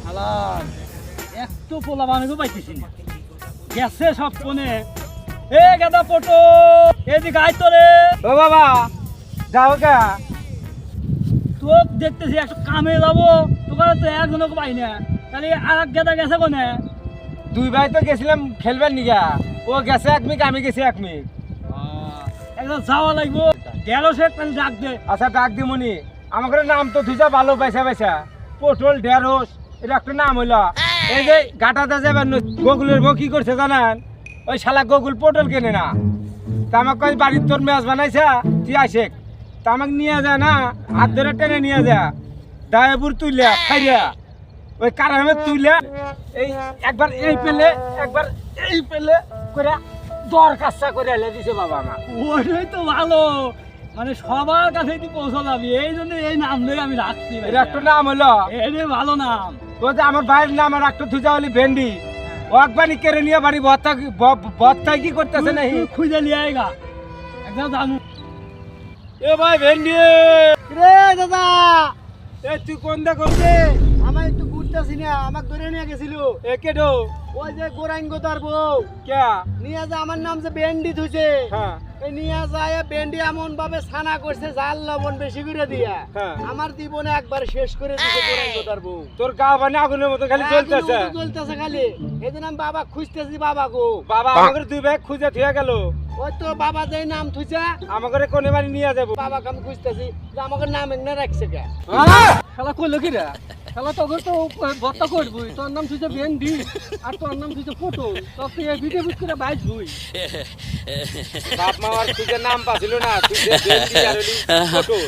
শালার একটু পোলা বানাবো পাইতেছি না, গেছে সব কোনে। এ গাদা পটো এদিকে আয় তো রে। ও বাবা যাও গা। তোর দেখতেছি একটু কামে যাবো, তোকে তো একজনও পাই না, তাহলে আর এক গাদা গেছে কোনে? দুই ভাই তো গেছিলাম খেলবার নিগা, ও গেছে এক মিনিট আমি গেছি এক মিনিট। একদম যাওয়া লাগবো, গেল সে তাহলে ডাক দে। আচ্ছা ডাক দিমনি, আমাকে নাম তো তুই যা ভালো পাইছা পাইছা, পটল ঢেঁড়স এটা একটা নাম হইলো। এই যে গাটাতে যাবেন গোকুলের বউ কি করছে জানেন, ওই শালা গোকুল পটল কেনে না, তা আমাকে ওই বাড়ির তোর মেজ বানাইছা তুই আসে, তা আমাকে নিয়ে যায় না, হাত ধরে টেনে নিয়ে যা ডায়পুর তুইলা খাইয়া ওই কারামে তুইলা এই একবার এই পেলে একবার এই পেলে করে দর কাজটা করে এলে দিছে বাবা আমার। ওইটাই তো ভালো, মানে সবার কাছে তুই পৌঁছা যাবি, এই জন্য এই নাম ধরে আমি রাখছি। এটা একটা নাম হলো, এটাই ভালো নাম। ও যে আমার ভাইয়ের নাম আর একটা তুই হলি ভেন্ডি, ও একবারই কেড়ে নিয়ে বাড়ি ভত্তায় কি করতেছে না খুঁজে নিয়ে আয়গা একদম জানু। এ ভাই ভেন্ডি রে দাদা, এ তুই কোন দা করছে? আমার একটু ঘুরতেছি না, আমাকে ধরে নিয়ে গেছিল এ কেডো ওই যে গোরাইন গোদার বউ কে? নিয়ে যা, আমার নাম যে বেন্ডি থুইছে, হ্যাঁ এই নিয়ে যায় বেন্ডি এমন ভাবে ছানা করছে জাল লবণ বেশি করে দিয়া হ্যাঁ। আমার জীবনে একবার শেষ করে দিছে গোরাইন গোদার বউ। তোর গা মানে আগুনের মতো খালি জ্বলতেছে। চলতেছে খালি, এদিন আমি বাবা খুঁজতেছি, বাবা গো বাবা আমাকে দুই ভাই খুঁজে থুয়ে গেল, ওই তো বাবা যেই নাম থুইছে আমাকে কোনে বাড়ি নিয়ে যাবো। বাবাকে আমি খুঁজতেছি যে আমাকে নাম এনে রাখছে কে। খেলা করলো কি রে? খেলা তখন তো ভর্তা করবি, তোর নাম তুই ভেন্ডি আর তোর নাম তুই পটল, তোর তুই ভিডিও বুঝ করে বাইশ বুই। বাপ মামার খুঁজে নাম পাছিল না, তুই যে ভেন্ডি আর হলি পটল।